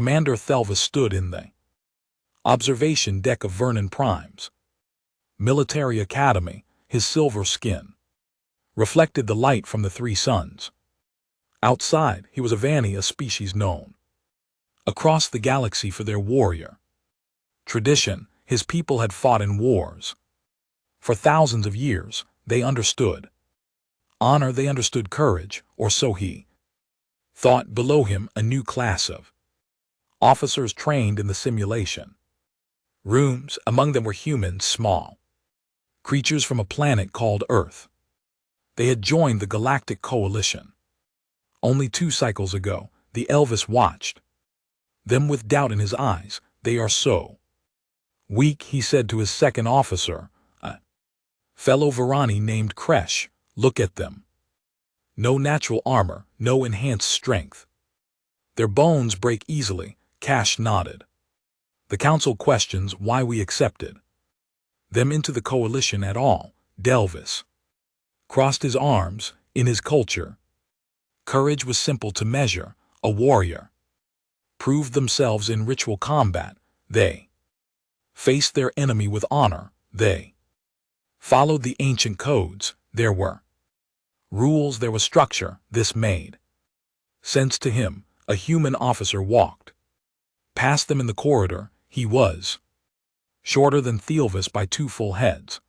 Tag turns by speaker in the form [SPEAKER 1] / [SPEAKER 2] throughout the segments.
[SPEAKER 1] Commander Thelvis stood in the observation deck of Vernon Prime's military academy. His silver skin reflected the light from the three suns. Outside, he was a Vanni, a species known across the galaxy for their warrior tradition. His people had fought in wars for thousands of years. They understood honor, they understood courage, or so he thought. Below him, a new class of officers trained in the simulation rooms. Among them were humans, small creatures from a planet called Earth. They had joined the Galactic Coalition only 2 cycles ago. The Elvis watched them with doubt in his eyes. They are so weak, he said to his second officer, a fellow Varani named Kresh. Look at them. No natural armor, no enhanced strength. Their bones break easily. Cash nodded. The council questions why we accepted them into the coalition at all. Delvis crossed his arms. In his culture, courage was simple to measure. A warrior proved themselves in ritual combat. They faced their enemy with honor. They followed the ancient codes. There were rules, there was structure. This made sense to him. A human officer walked past them in the corridor. He was shorter than Thelvis by 2 full heads.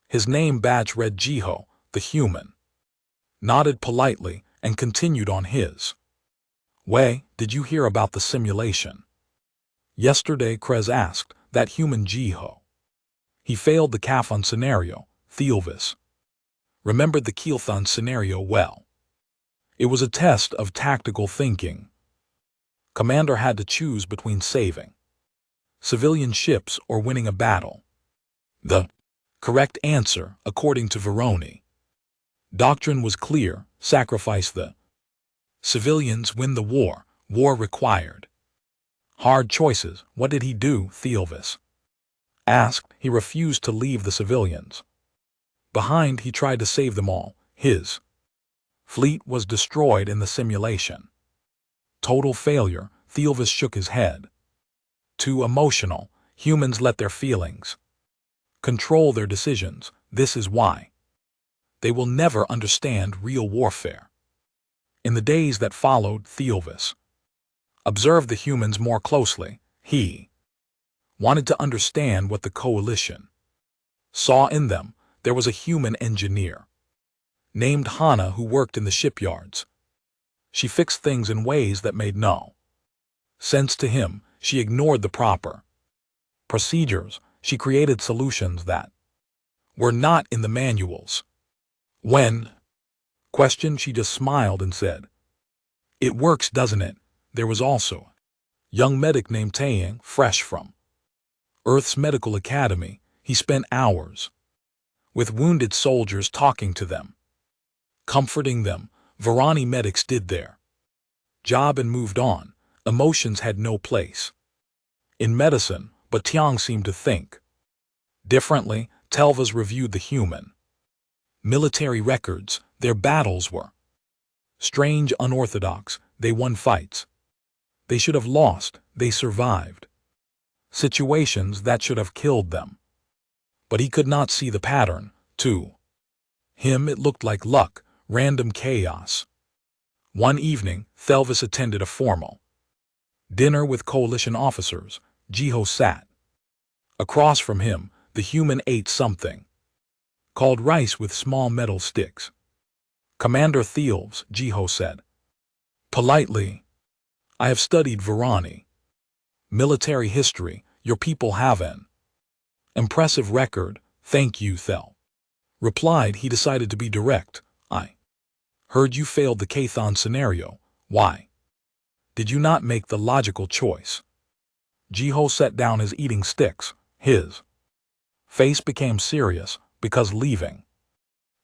[SPEAKER 1] His name badge read Jiho. The human nodded politely and continued on his way. Did you hear about the simulation yesterday? Krez asked. That human Jiho. He failed the Kathon scenario. Thelvis remembered the Keelthon scenario well. It was a test of tactical thinking. Commander had to choose between saving civilian ships or winning a battle. The correct answer, according to Veroni doctrine, was clear: sacrifice the civilians, win the war. War required hard choices. What did he do? Thelvis asked. He refused to leave the civilians behind. He tried to save them all. His fleet was destroyed in the simulation. Total failure. Thelvis shook his head. Too emotional. Humans let their feelings control their decisions. This is why they will never understand real warfare. In the days that followed, Thelvis observed the humans more closely. He wanted to understand what the coalition saw in them. There was a human engineer named Hana who worked in the shipyards. She fixed things in ways that made no sense to him. She ignored the proper procedures. She created solutions that were not in the manuals. When questioned, she just smiled and said, "It works, doesn't it?" There was also a young medic named Taeyang, fresh from Earth's medical academy. He spent hours with wounded soldiers, talking to them, comforting them. Varani medics did their job and moved on. Emotions had no place in medicine, but Tiang seemed to think differently. Telvas reviewed the human military records. Their battles were strange, unorthodox. They won fights they should have lost. They survived situations that should have killed them. But he could not see the pattern. To him it looked like luck, random chaos. One evening, Thelvis attended a formal dinner with coalition officers. Jiho sat across from him. The human ate something called rice with small metal sticks. "Commander Thelvis," Jiho said politely, "I have studied Varani military history. Your people have an impressive record." "Thank you," Thel replied. He decided to be direct. "I heard you failed the Kathon scenario. Why did you not make the logical choice?" Jiho set down his eating sticks. His face became serious. "Because leaving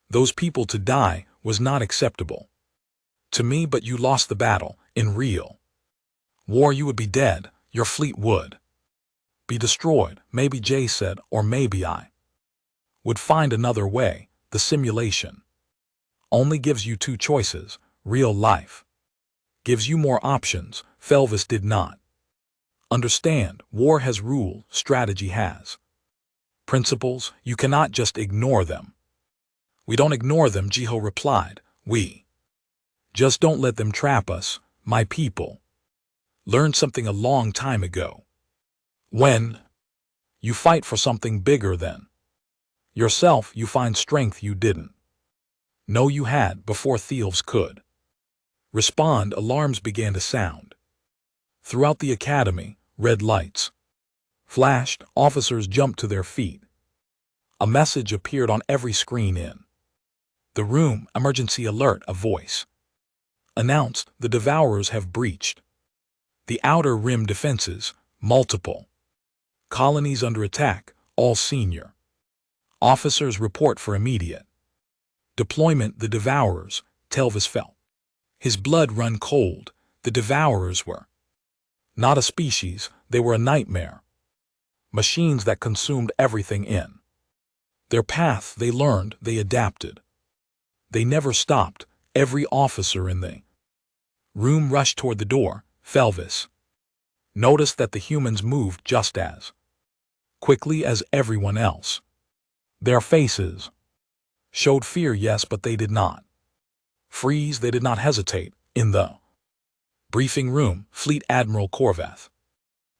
[SPEAKER 1] those people to die was not acceptable to me." "But you lost the battle. In real war you would be dead. Your fleet would be destroyed." "Maybe," Jay said, "or maybe I would find another way." The simulation only gives you 2 choices. Real life gives you more options. Thelvis did not Understand, war has rule, strategy has principles. You cannot just ignore them. We don't ignore them, Jiho replied. We just don't let them trap us. My people learned something a long time ago. When you fight for something bigger than yourself, you find strength you didn't know you had before thieves could respond. Alarms began to sound. Throughout the academy, red lights flashed. Officers jumped to their feet. A message appeared on every screen in the room. Emergency alert. A voice announced, the Devourers have breached the outer rim defenses. Multiple colonies under attack. All senior officers report for immediate deployment. The Devourers. Telvis felt his blood run cold. The Devourers were not a species, they were a nightmare. Machines that consumed everything in their path. They learned, they adapted. They never stopped. Every officer in the room rushed toward the door. Felvis noticed that the humans moved just as quickly as everyone else. Their faces showed fear, yes, but they did not freeze, they did not hesitate. In the briefing room, Fleet Admiral Korvath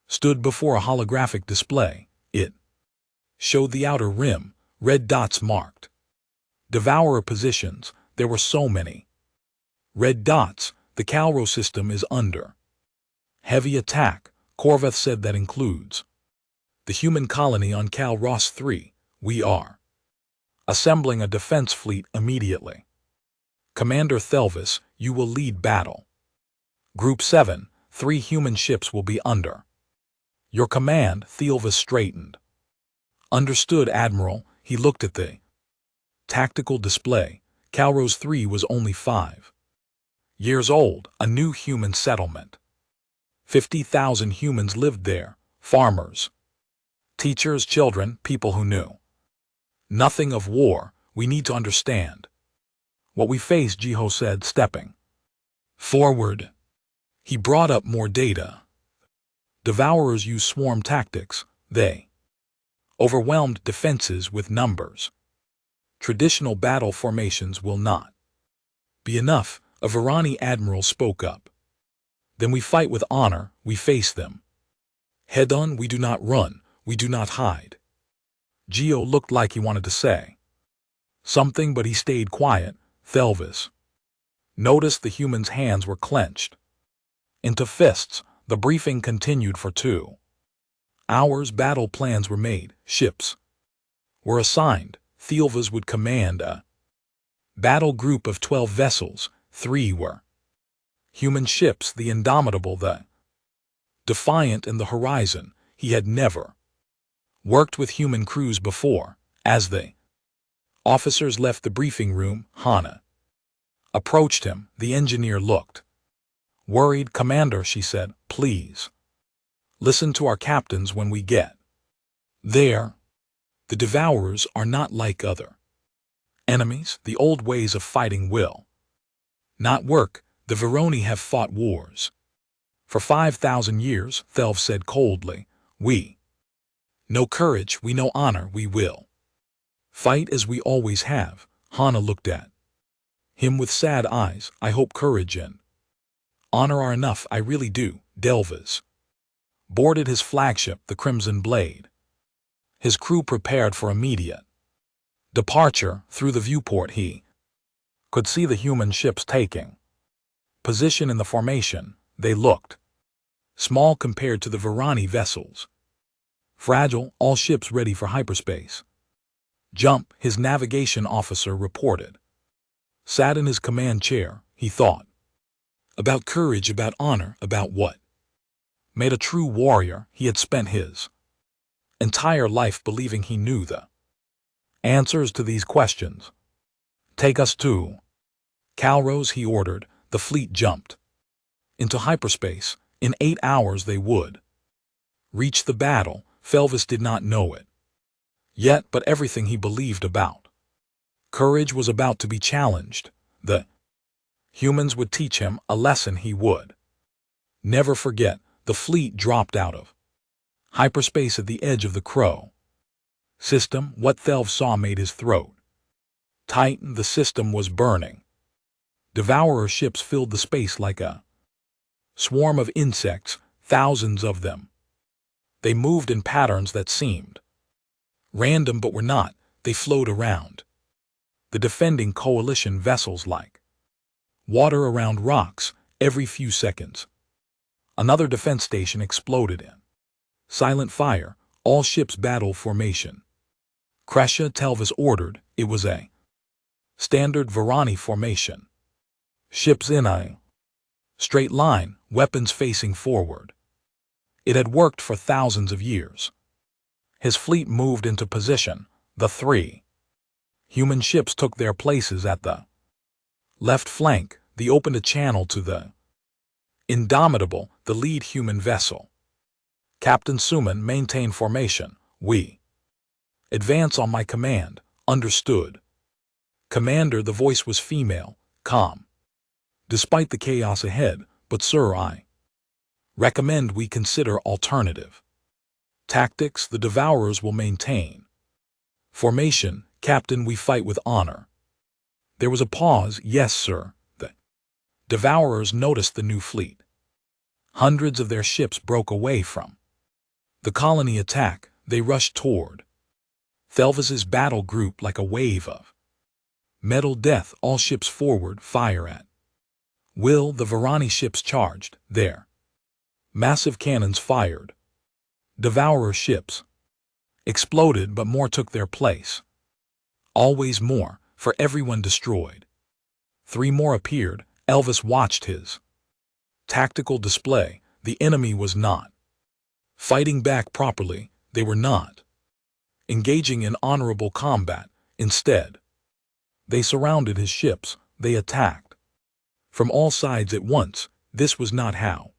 [SPEAKER 1] stood before a holographic display. It showed the outer rim, red dots marked Devourer positions. There were so many red dots. The Calro system is under heavy attack. Korvath said that includes the human colony on Cal Ross 3. We are assembling a defense fleet immediately. Commander Thelvis, you will lead battle. Group 7, 3 human ships will be under your command. Thelvis straightened. Understood, Admiral. He looked at the tactical display. Calrose 3 was only 5 years old, a new human settlement. 50,000 humans lived there, farmers, teachers, children, people who knew nothing of war. We need to understand what we face, Jiho said, stepping forward. He brought up more data. Devourers use swarm tactics. They overwhelmed defenses with numbers. Traditional battle formations will not be enough. A Varani admiral spoke up. Then we fight with honor. We face them head on. We do not run. We do not hide. Geo looked like he wanted to say something, but he stayed quiet. Thelvis noticed the humans' hands were clenched into fists. The briefing continued for 2 hours. Battle plans were made. Ships were assigned. Thelvis would command a battle group of 12 vessels. 3 were human ships, the Indomitable, the Defiant, and the Horizon. He had never worked with human crews before. As the officers left the briefing room, Hana approached him. The engineer looked worried. Commander, she said, please listen to our captains when we get there. The Devourers are not like other enemies. The old ways of fighting will not work. The Veroni have fought wars for 5,000 years, Thelv said coldly. We know courage, we know honor, we will fight as we always have. Hana looked at him with sad eyes. I hope courage and honor are enough. I really do. Delvas boarded his flagship, the Crimson Blade. His crew prepared for immediate departure. Through the viewport he could see the human ships taking position in the formation. They looked small compared to the Varani vessels. Fragile, all ships ready for hyperspace jump, his navigation officer reported. Sat in his command chair, he thought about courage, about honor, about what made a true warrior. He had spent his entire life believing he knew the answers to these questions. Take us to Calrose, he ordered. The fleet jumped into hyperspace. In 8 hours they would reach the battle. Felvis did not know it yet, but everything he believed about courage was about to be challenged. The humans would teach him a lesson he would never forget. The fleet dropped out of hyperspace at the edge of the Crow system. What Thelv saw made his throat tighten. The system was burning. Devourer ships filled the space like a swarm of insects, thousands of them. They moved in patterns that seemed random but were not. They flowed around the defending coalition vessels like water around rocks. Every few seconds, another defense station exploded in silent fire. All ships battle formation. Kresha Telvis ordered. It was a standard Varani formation. Ships in a straight line, weapons facing forward. It had worked for thousands of years. His fleet moved into position. The three human ships took their places at the left flank. They opened a channel to the Indomitable, the lead human vessel. Captain Suman, maintain formation. We advance on my command. Understood. Commander, the voice was female, calm. Despite the chaos ahead, but sir, I recommend we consider alternative tactics. The Devourers will maintain formation. Captain, we fight with honor. There was a pause. Yes, sir. The Devourers noticed the new fleet. Hundreds of their ships broke away from the colony attack. They rushed toward Thelvis's battle group like a wave of metal death. All ships forward, fire at will. The Varani ships charged. Their massive cannons fired. Devourer ships exploded, but more took their place. Always more, for everyone destroyed. 3 more appeared. Elvis watched his tactical display. The enemy was not fighting back properly. They were not engaging in honorable combat. Instead, they surrounded his ships. They attacked from all sides at once. This was not how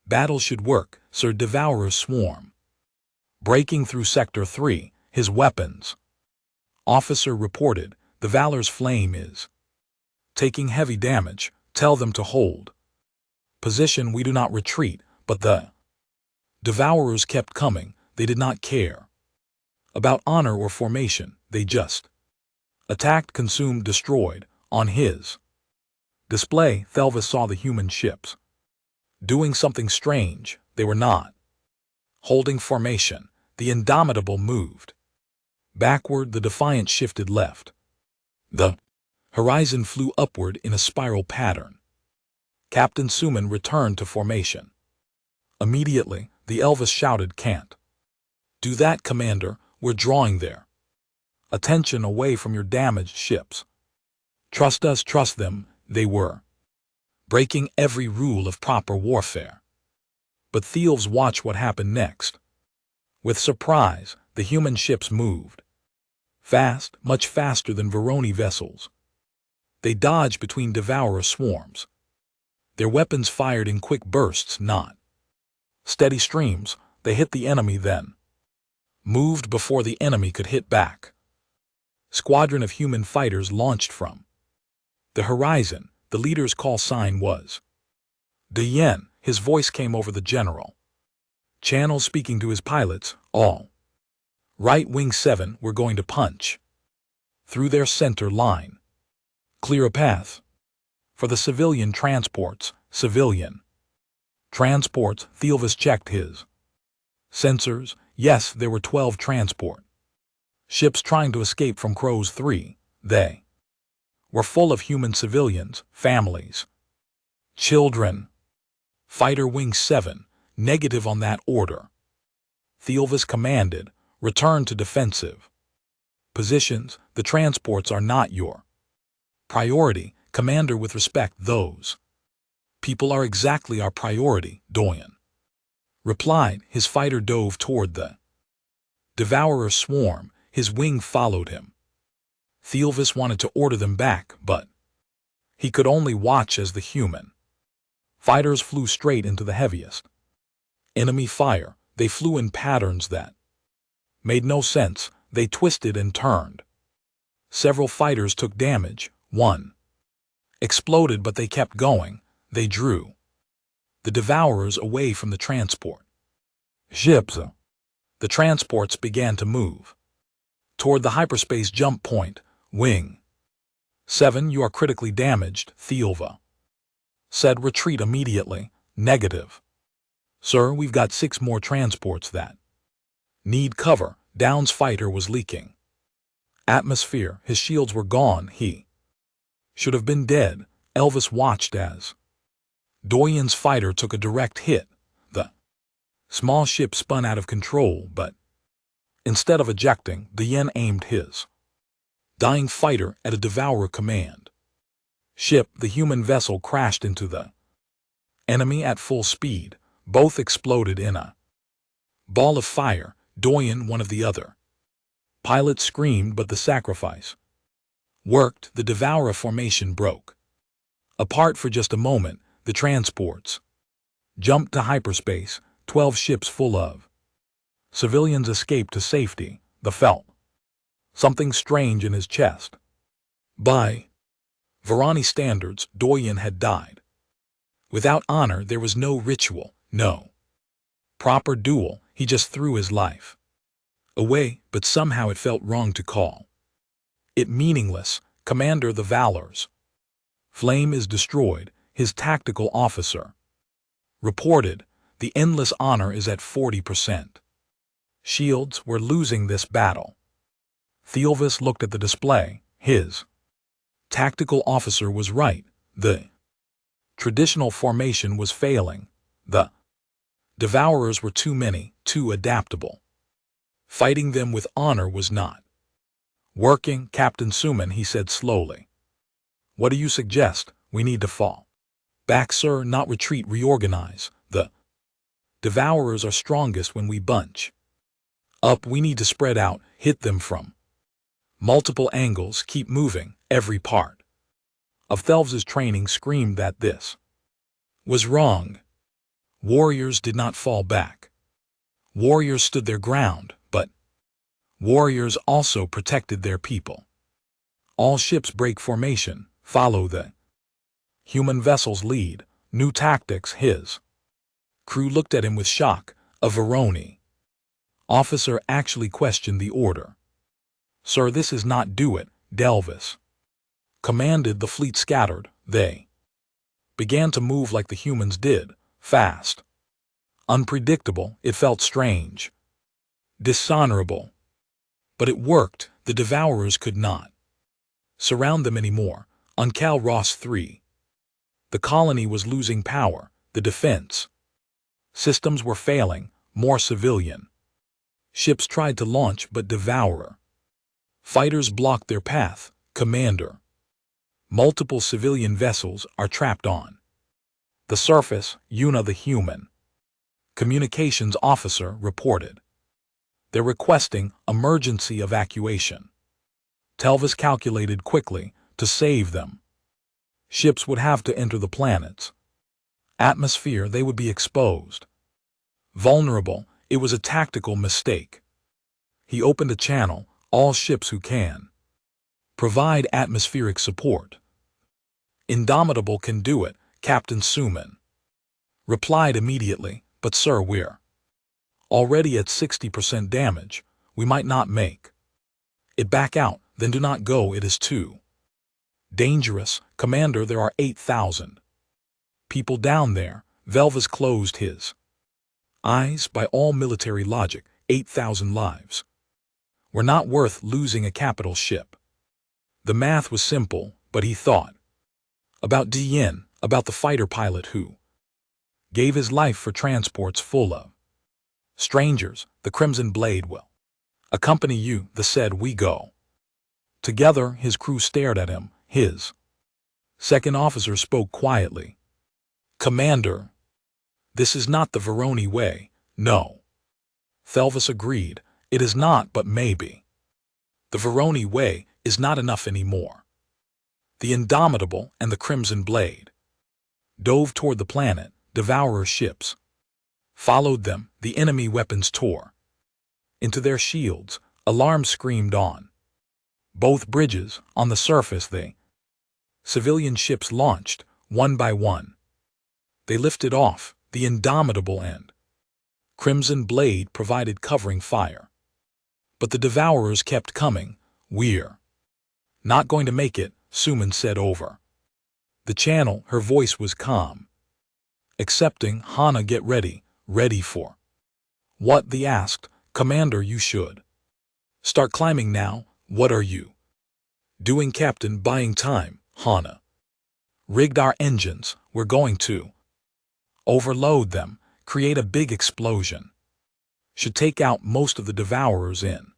[SPEAKER 1] battle should work. Sir Devourer's swarm breaking through Sector 3, his weapons. Officer reported, the Valor's flame is taking heavy damage. Tell them to hold position. We do not retreat. But the Devourers kept coming. They did not care about honor or formation. They just attacked, consumed, destroyed. On his display, Thelvis saw the human ships doing something strange. They were not holding formation. The Indomitable moved backward. The Defiant shifted left. The Horizon flew upward in a spiral pattern. Captain Suman returned to formation. Immediately, the Elvis shouted, "Can't do that, Commander. We're drawing their attention away from your damaged ships. Trust us." Trust them. They were breaking every rule of proper warfare. But Thelvis watched what happened next. With surprise, the human ships moved fast, much faster than Varoni vessels. They dodged between Devourer swarms. Their weapons fired in quick bursts, not steady streams. They hit the enemy, then moved before the enemy could hit back. Squadron of human fighters launched from the horizon. The leader's call sign was De Yen. His voice came over the general channel, speaking to his pilots. All right, Wing 7, we're going to punch through their center line. Clear a path for the civilian transports. Civilian transports. Thelvis checked his sensors. Yes, there were 12 transport ships trying to escape from Crow's 3. They were full of human civilians, families, children. Fighter Wing 7, negative on that order. Thelvis commanded, return to defensive positions. The transports are not your priority, Commander. With respect, those people are exactly our priority, Doyen replied. His fighter dove toward the Devourer swarm. His wing followed him. Thelvis wanted to order them back, but he could only watch as the human fighters flew straight into the heaviest enemy fire. They flew in patterns that made no sense. They twisted and turned. Several fighters took damage. One exploded, but they kept going. They drew the Devourers away from the transport. Ships. The transports began to move. Toward the hyperspace jump point, Wing 7, you are critically damaged, Thielva said. Retreat immediately. Negative. Sir, we've got 6 more transports that need cover. Down's fighter was leaking atmosphere. His shields were gone. He should have been dead. Elvis watched as Doyen's fighter took a direct hit. The small ship spun out of control, but instead of ejecting, Doyen aimed his dying fighter at a Devourer command ship. The human vessel crashed into the enemy at full speed. Both exploded in a ball of fire. Doyen one of the other pilots screamed, but the sacrifice worked. The Devourer formation broke apart for just a moment. The transports jumped to hyperspace. 12 ships full of civilians escaped to safety. The felt something strange in his chest. By Varani standards, Doyen had died. Without honor, there was no ritual, no proper duel. He just threw his life away, but somehow it felt wrong to call it meaningless. Commander, the Valor's flame is destroyed, his tactical officer reported. The endless honor is at 40%. Shields, we're losing this battle. Thielvis looked at the display. His tactical officer was right. The traditional formation was failing. The Devourers were too many, too adaptable. Fighting them with honor was not working. Captain Suman, he said slowly. What do you suggest? We need to fall back, sir, not retreat. Reorganize. The Devourers are strongest when we bunch up. We need to spread out, hit them from multiple angles, keep moving. Every part of Thelvs's training screamed that this was wrong. Warriors did not fall back. Warriors stood their ground, but warriors also protected their people. All ships break formation, follow the human vessel's lead. New tactics. His crew looked at him with shock. A Varoni officer actually questioned the order. Sir, this is not do it, Delvis commanded. The fleet scattered. They began to move like the humans did, fast, unpredictable. It felt strange, dishonorable, but it worked. The Devourers could not surround them anymore. On Cal Ross 3, the colony was losing power. The defense systems were failing. More civilian ships tried to launch, but Devourer fighters blocked their path. Commander, multiple civilian vessels are trapped on the surface. Yuna, the human communications officer, reported. They're requesting emergency evacuation. Telvis calculated quickly. To save them, ships would have to enter the planet's atmosphere. They would be exposed, vulnerable. It was a tactical mistake. He opened a channel. All ships who can provide atmospheric support. Indomitable can do it, Captain Suman replied immediately. But sir, we're already at 60% damage. We might not make it back out. Then do not go. It is too dangerous. Commander, there are 8,000 people down there. Velvas closed his eyes. By all military logic, 8,000 lives were not worth losing a capital ship. The math was simple, but he thought about Dien, about the fighter pilot who gave his life for transports full of strangers. The Crimson Blade will accompany you, the said. We go together. His crew stared at him. His second officer spoke quietly. Commander, this is not the Varoni way. No. Thelvis agreed. It is not, but maybe the Varoni way is not enough anymore. The Indomitable and the Crimson Blade dove toward the planet. Devourer ships followed them. The enemy weapons tore into their shields. Alarms screamed on both bridges. On the surface, civilian ships launched, one by one. They lifted off, the indomitable end. Crimson Blade provided covering fire. But the devourers kept coming. "We're not going to make it," Suman said over the channel. Her voice was calm. "Accepting, Hana, get ready." "Ready for what?" they asked. "Commander, you should start climbing now." "What are you doing, Captain?" "Buying time." Hana rigged our engines. "We're going to overload them, create a big explosion. Should take out most of the devourers in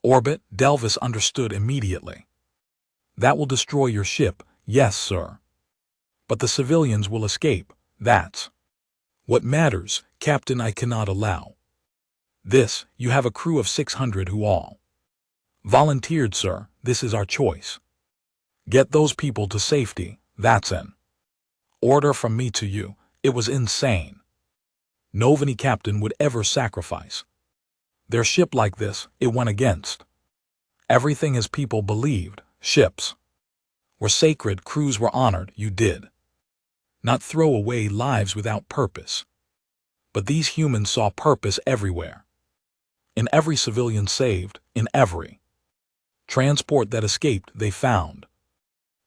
[SPEAKER 1] orbit." Delvis understood immediately. "That will destroy your ship." "Yes, sir. But the civilians will escape. That's what matters." "Captain, I cannot allow this." "You have a crew of 600 who all volunteered, sir. This is our choice. Get those people to safety. That's an order from me to you." It was insane. No Vanni captain would ever sacrifice their ship like this. It went against everything his people believed. Ships were sacred, crews were honored. You did not throw away lives without purpose. But these humans saw purpose everywhere. In every civilian saved, in every transport that escaped, they found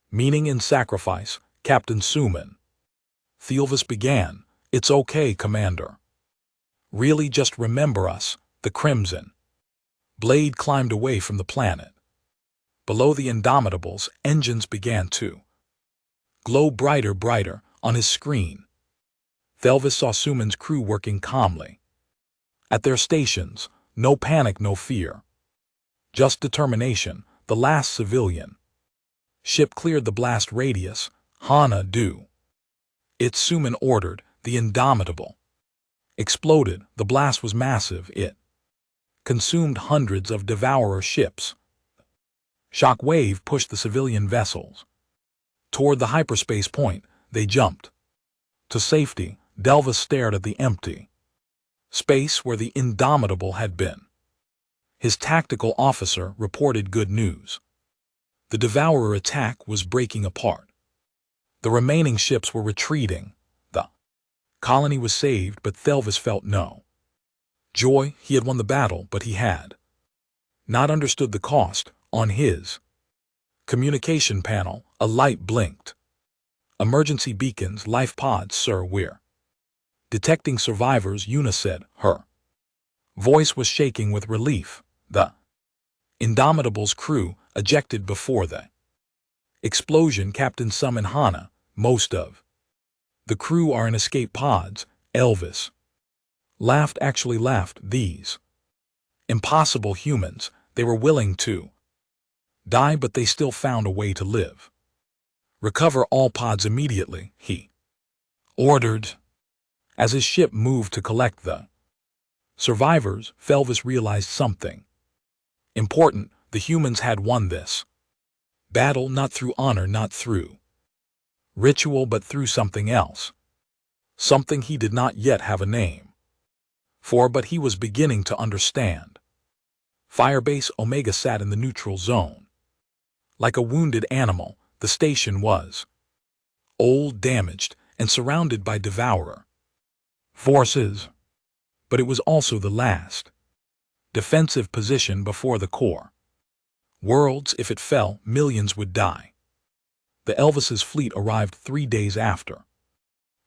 [SPEAKER 1] meaning in sacrifice. "Captain Suman," Thealvis began. "It's okay, Commander. Really, just remember us." The Crimson Blade climbed away from the planet. Below the Indomitables, engines began to glow brighter, brighter. On his screen, Thealvis saw Suman's crew working calmly at their stations. No panic, no fear. Just determination. The last civilian ship cleared the blast radius. "Hana, do it," Suman ordered. The Indomitable exploded. The blast was massive. It consumed hundreds of devourer ships. Shock wave pushed the civilian vessels toward the hyperspace point. They jumped to safety. Delvis stared at the empty space where the Indomitable had been. His tactical officer reported good news. The devourer attack was breaking apart. The remaining ships were retreating. The colony was saved, but Thealvis felt no joy. He had won the battle, but he had not understood the cost. On his communication panel, a light blinked. "Emergency beacons, life pods, sir. We're detecting survivors," Una said. Her voice was shaking with relief. The Indomitable's crew ejected before the explosion. "Captain, summon Hana. Most of the crew are in escape pods." Elvis laughed, actually laughed. These impossible humans, they were willing to die, but they still found a way to live. "Recover all pods immediately," he ordered. As his ship moved to collect the survivors, Thealvis realized something important. The humans had won this battle not through honor, not through ritual, but through something else. Something he did not yet have a name for, but he was beginning to understand. Firebase Omega sat in the neutral zone. Like a wounded animal, the station was old, damaged, and surrounded by devourer forces. But it was also the last defensive position before the core worlds. If it fell, millions would die. The Elvis's fleet arrived 3 days after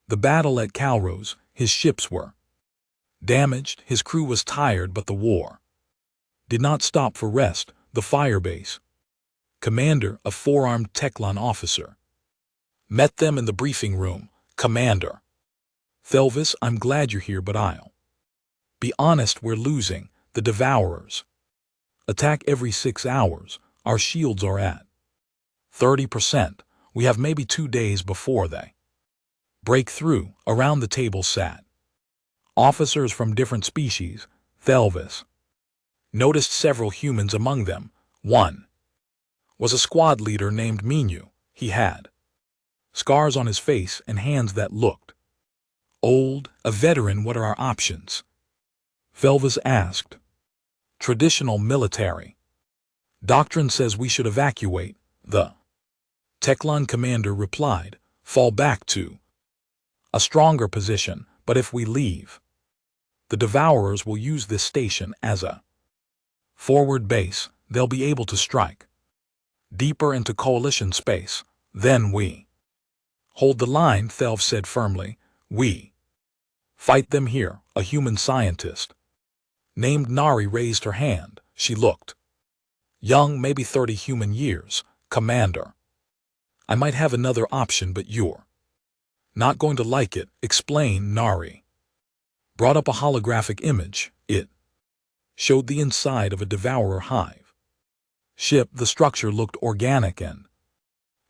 [SPEAKER 1] the battle at Calrose. His ships were damaged, his crew was tired, but the war did not stop for rest. The Firebase commander, a four-armed Teclan officer, met them in the briefing room. "Commander Thealvis, I'm glad you're here, but I'll be honest, we're losing. The devourers attack every 6 hours. Our shields are at 30%. We have maybe 2 days before they break through." Around the table sat officers from different species. Thealvis noticed several humans among them. One was a squad leader named Minu. He had scars on his face and hands that looked old. "A veteran, what are our options?" Thealvis asked. "Traditional military doctrine says we should evacuate," the Teclan commander replied. "Fall back to A stronger position, but if we leave, the Devourers will use this station as a forward base. They'll be able to strike deeper into coalition space. Then we hold the line, Thelv said firmly. We fight them here. A human scientist named Nari raised her hand. She looked young, maybe 30 human years. Commander, I might have another option, but you're not going to like it, explained Nari. Brought up a holographic image. It showed the inside of a Devourer hive ship. The structure looked organic and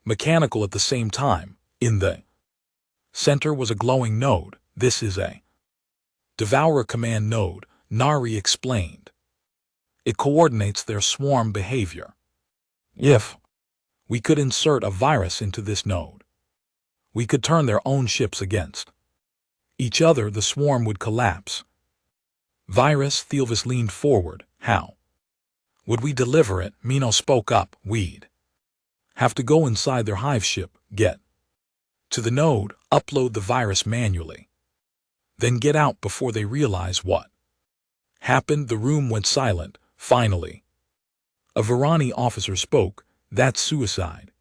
[SPEAKER 1] mechanical at the same time. In the center was a glowing node. This is a Devourer command node, Nari explained. It coordinates their swarm behavior. If we could insert a virus into this node, we could turn their own ships against each other. The swarm would collapse. Virus, Theelvis leaned forward. How would we deliver it? Mino spoke up. We'd have to go inside their hive ship, get to the node, upload the virus manually, then get out before they realize what happened. The room went silent. Finally, a Varani officer spoke. That's suicide.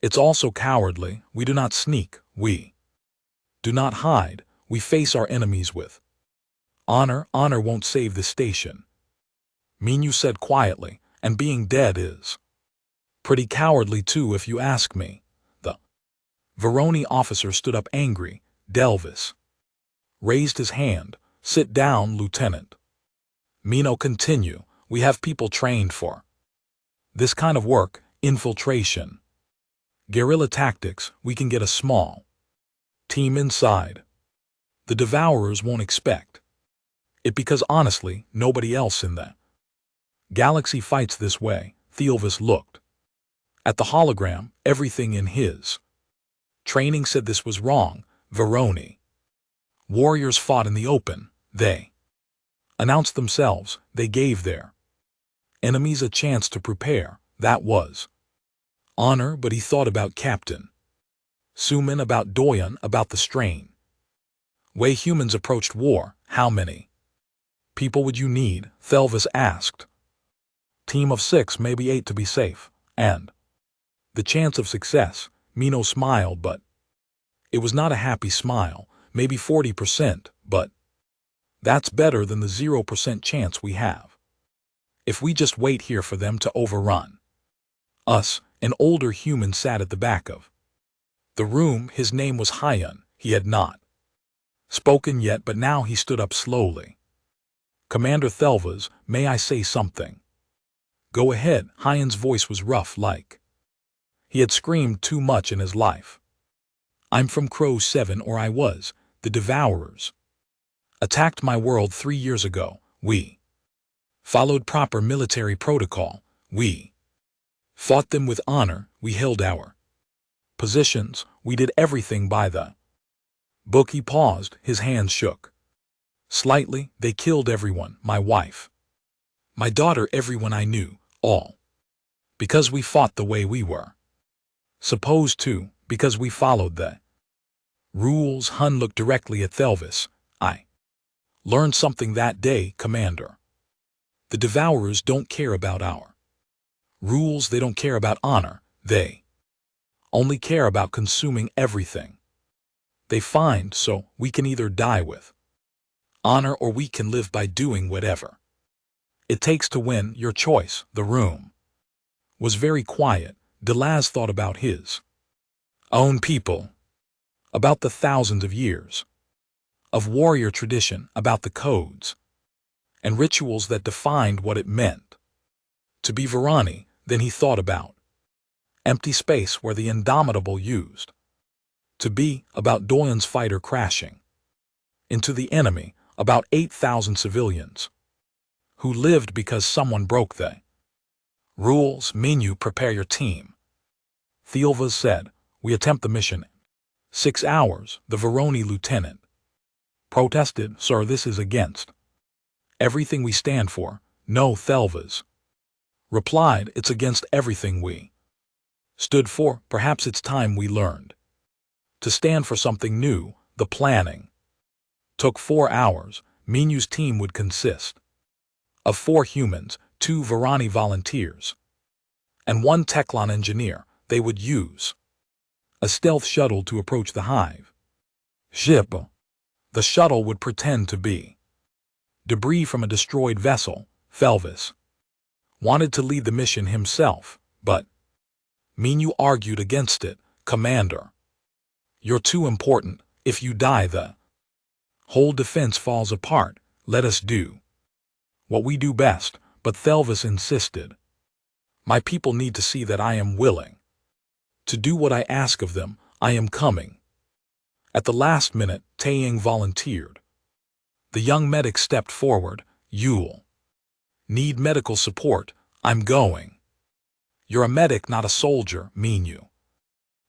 [SPEAKER 1] It's also cowardly. We do not sneak. We do not hide. We face our enemies with honor. Honor won't save the station, Minu said quietly, and being dead is pretty cowardly too, if you ask me. The Varoni officer stood up angry. Delvis raised his hand. Sit down, Lieutenant. Mino, continue. We have people trained for this kind of work. Infiltration, guerrilla tactics. We can get a small team inside. The Devourers won't expect it because honestly, nobody else in the galaxy fights this way. Theelvis looked at the hologram. Everything in his training said this was wrong. Varoni warriors fought in the open. They announced themselves. They gave their enemies a chance to prepare. That was honor. But he thought about Captain Suman, about Doyan, about the strain way humans approached war. How many people would you need? Thelvis asked. Team of 6, maybe 8 to be safe. And the chance of success. Mino smiled, but it was not a happy smile. Maybe 40%, but that's better than the 0% chance we have if we just wait here for them to overrun us. An older human sat at the back of the room. His name was Hyun. He had not spoken yet, but now he stood up slowly. Commander Thelvis, may I say something? Go ahead. Hyun's voice was rough, like he had screamed too much in his life. I'm from Crow 7, or I was. The Devourers attacked my world 3 years ago. We followed proper military protocol. We fought them with honor. We held our positions. We did everything by the book. He paused. His hands shook slightly. They killed everyone. My wife, my daughter, everyone I knew. All because we fought the way we were supposed to, because we followed the rules. Hun looked directly at Thelvis. I learned something that day, Commander. The Devourers don't care about our rules. They don't care about honor. They only care about consuming everything they find. So we can either die with honor or we can live by doing whatever it takes to win. Your choice. The room was very quiet. Delaz thought about his own people, about the thousands of years of warrior tradition, about the codes and rituals that defined what it meant to be Varani. Then he thought about empty space where the Indomitable used to be, about Doyan's fighter crashing into the enemy, about 8,000 civilians who lived because someone broke the rules. Minu, prepare your team. Theelvis said. We attempt the mission. 6 hours. The Varoni lieutenant protested. Sir, this is against everything we stand for. No, Thelvis replied. It's against everything we stood for. Perhaps it's time we learned to stand for something new. The planning took 4 hours. Minyu's team would consist of 4 humans, 2 Varani volunteers, and 1 Teclon engineer. They would use a stealth shuttle to approach the hive ship. The shuttle would pretend to be debris from a destroyed vessel. Felvis wanted to lead the mission himself, but Minyu argued against it. Commander, you're too important. If you die, the whole defense falls apart. Let us do what we do best. But Thelvis insisted. My people need to see that I am willing to do what I ask of them. I am coming. At the last minute, Taeyang volunteered. The young medic stepped forward. You'll need medical support. I'm going. You're a medic, not a soldier, Minyu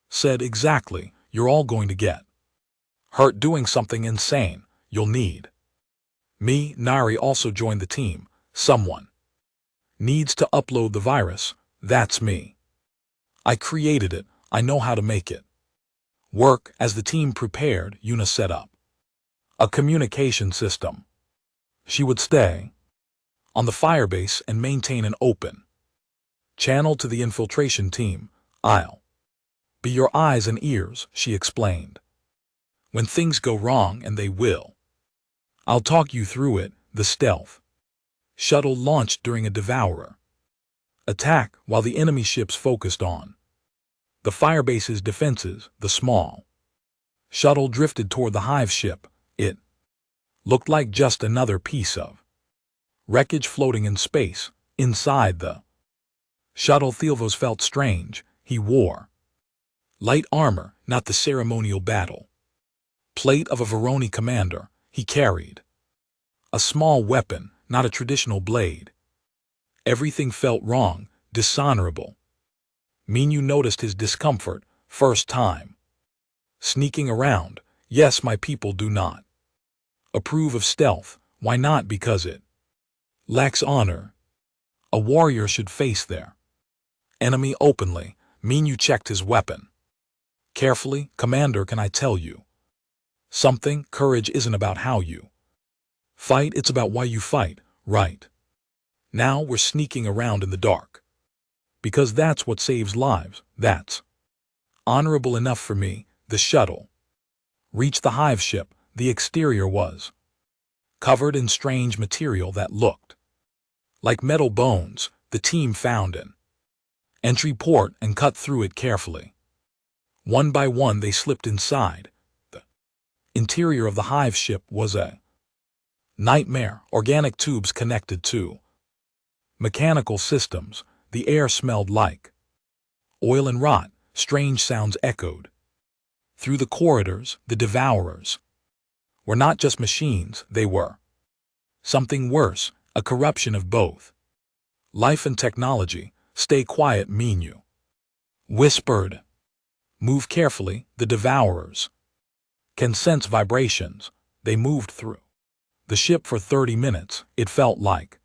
[SPEAKER 1] said. Exactly. You're all going to get hurt doing something insane. You'll need me. Nari also joined the team. Someone needs to upload the virus. That's me. I created it. I know how to make it work. As the team prepared, Yuna set up a communication system. She would stay on the firebase and maintain an open channel to the infiltration team. I'll be your eyes and ears, she explained. When things go wrong, and they will, I'll talk you through it. The stealth shuttle launched during a devourer attack while the enemy ships focused on the firebase's defenses. The small shuttle drifted toward the hive ship. It looked like just another piece of wreckage floating in space. Inside the shuttle, Thelvos felt strange. He wore light armor, not the ceremonial battle plate of a Varoni commander. He carried a small weapon, not a traditional blade. Everything felt wrong, dishonorable. Minyu noticed his discomfort. First time sneaking around. Yes, my people do not approve of stealth. Why not? Because it lacks honor. A warrior should face their enemy openly. Minyu checked his weapon carefully. Commander, can I tell you something? Courage isn't about how you fight, it's about why you fight. Right now we're sneaking around in the dark because that's what saves lives. That's honorable enough for me. The shuttle reached the hive ship. The exterior was covered in strange material that looked like metal bones. The team found an entry port and cut through it carefully. One by one they slipped inside. The interior of the hive ship was a nightmare. Organic tubes connected to mechanical systems. The air smelled like oil and rot. Strange sounds echoed through the corridors. The devourers were not just machines, they were something worse, a corruption of both life and technology. Stay quiet, Minyu whispered. Move carefully. The devourers can sense vibrations. They moved through the ship for 30 minutes. It felt like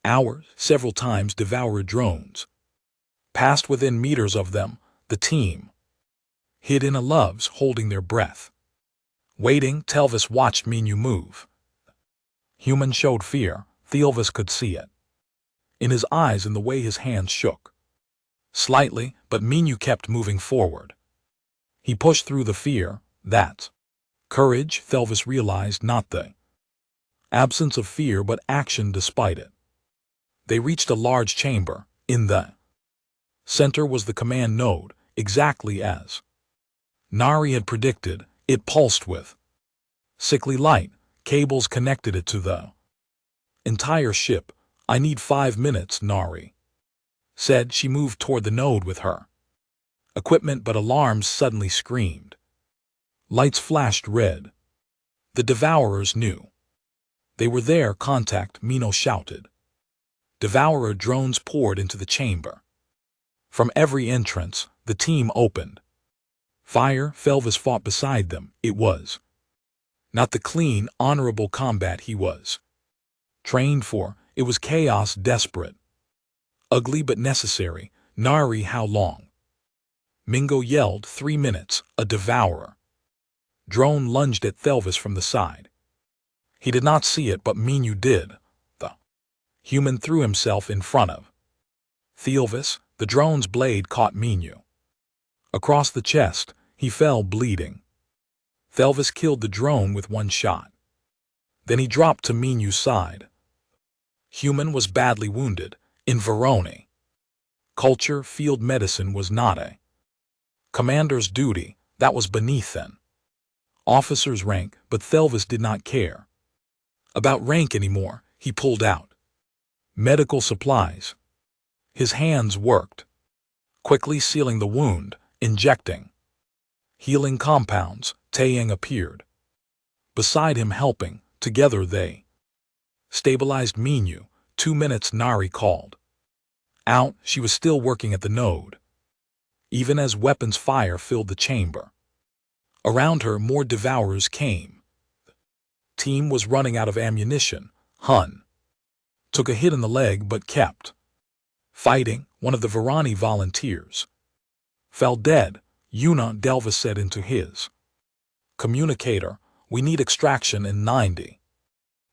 [SPEAKER 1] hours. Several times devourer drones passed within meters of them. The team hid in a loves, holding their breath, waiting. Telvis watched Minyu move. Human showed fear. Thelvis could see it in his eyes and the way his hands shook slightly, but Minyu kept moving forward. He pushed through the fear. That's courage, Thelvis realized, not the absence of fear but action despite it. They reached a large chamber. In the center was the command node, exactly as Nari had predicted. It pulsed with sickly light. Cables connected it to the entire ship. I need 5 minutes, Nari said. She moved toward the node with her equipment, but alarms suddenly screamed. Lights flashed red. The devourers knew they were there. Contact, Mino shouted. Devourer drones poured into the chamber. From every entrance, the team opened fire. Felvis fought beside them. It was not the clean, honorable combat he was trained for. It was chaos, desperate, ugly but necessary. Nari, how long? Mingo yelled. 3 minutes. A devourer Drone lunged at Thelvis from the side. He did not see it, but Minyu did. The human threw himself in front of Thelvis. The drone's blade caught Minyu across the chest. He fell bleeding. Thelvis killed the drone with one shot. Then he dropped to Minyu's side. Human was badly wounded. In Veroni culture, field medicine was not a commander's duty. That was beneath an officer's rank, but Thelvis did not care about rank anymore. He pulled out medical supplies. His hands worked, quickly sealing the wound, injecting healing compounds. Taeyang appeared beside him, helping. Together they stabilized Minyu. 2 minutes, Nari called out. She was still working at the node, even as weapons fire filled the chamber. Around her, more devourers came. The team was running out of ammunition. Hun took a hit in the leg but kept fighting. One of the Verani volunteers fell dead. Yuna, Delva said into his communicator, "We need extraction in 90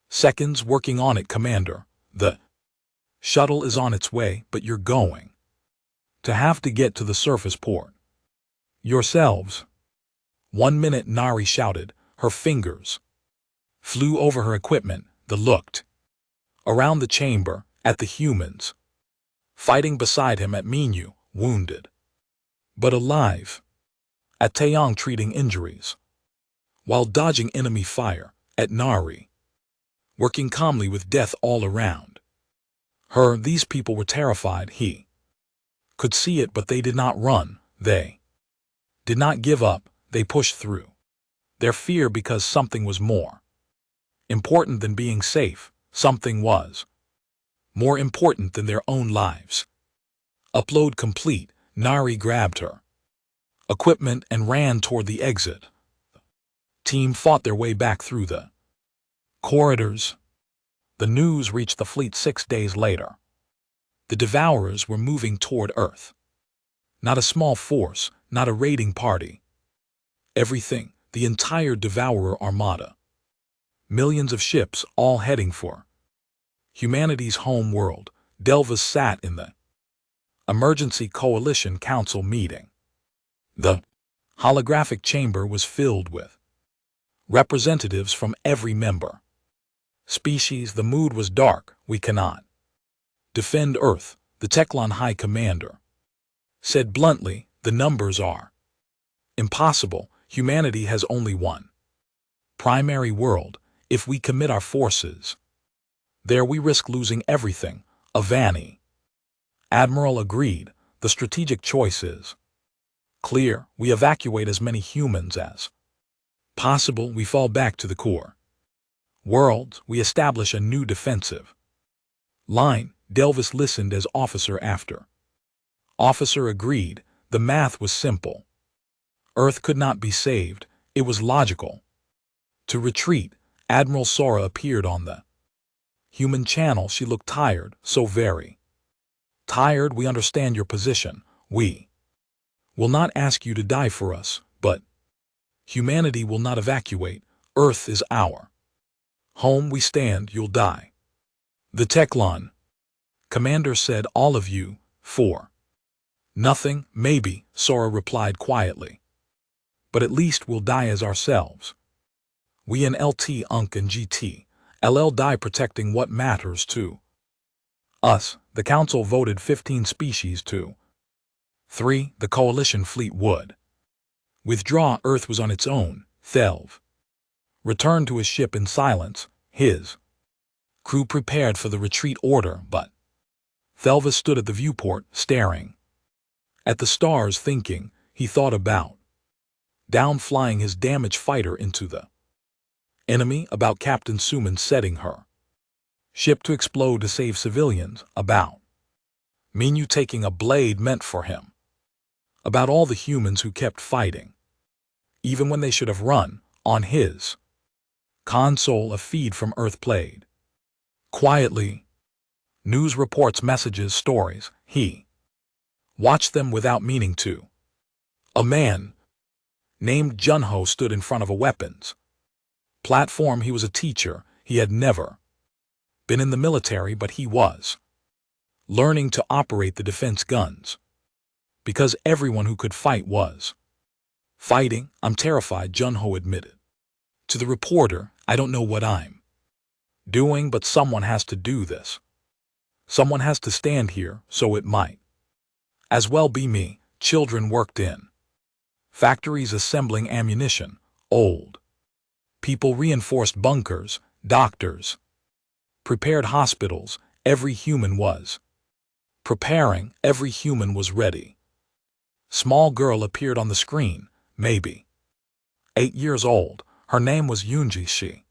[SPEAKER 1] seconds. Working on it, Commander. The shuttle is on its way, but you're going to have to get to the surface port yourselves." 1 minute, Nari shouted. Her fingers flew over her equipment. They looked around the chamber, at the humans fighting beside him, at Minyu, wounded but alive, at Taeyang treating injuries while dodging enemy fire, at Nari working calmly with death all around her. These people were terrified. He could see it, but they did not run. They did not give up. They pushed through their fear because something was more important than being safe. Something was more important than their own lives. Upload complete. Nari grabbed her equipment and ran toward the exit. The team fought their way back through the corridors. The news reached the fleet 6 days later. The Devourers were moving toward Earth. Not a small force, not a raiding party. Everything, the entire Devourer armada. Millions of ships, all heading for humanity's home world. Delva sat in the Emergency Coalition Council meeting. The holographic chamber was filled with representatives from every member species. The mood was dark. "We cannot defend Earth," the Teclon High Commander said bluntly. "The numbers are impossible. Humanity has only one primary world. If we commit our forces there, we risk losing everything." Avani Admiral agreed. "The strategic choice is clear. We evacuate as many humans as possible. We fall back to the core world. We establish a new defensive line." Delvis listened as officer after officer agreed. The math was simple. Earth could not be saved. It was logical to retreat. Admiral Sora appeared on the human channel. She looked tired, so very tired. "We understand your position. We will not ask you to die for us, but humanity will not evacuate. Earth is our home. We stand, you'll die." The Teclon Commander said, "All of you, for nothing." "Maybe," Sora replied quietly. "But at least we'll die as ourselves. We in LT, UNC, and GT, LL die protecting what matters to us." The Council voted 15 species to 3. The Coalition fleet would withdraw. Earth was on its own. Thelv returned to his ship in silence. His crew prepared for the retreat order, but Thelva stood at the viewport, staring at the stars, thinking. He thought about down flying his damaged fighter into the enemy, about Captain Suman setting her ship to explode to save civilians, about Minyu taking a blade meant for him, about all the humans who kept fighting, even when they should have run. On his console, a feed from Earth played quietly. News reports, messages, stories. He watched them without meaning to. A man named Junho stood in front of a weapons platform. He was a teacher. He had never been in the military, but he was learning to operate the defense guns. Because everyone who could fight was fighting. I'm terrified, Junho admitted. To the reporter, I don't know what I'm doing, but someone has to do this. Someone has to stand here, so it might as well be me. Children worked in factories assembling ammunition. Old people reinforced bunkers. Doctors prepared hospitals. Every human was preparing. Every human was ready. Small girl appeared on the screen, maybe 8 years old. Her name was Yunji. She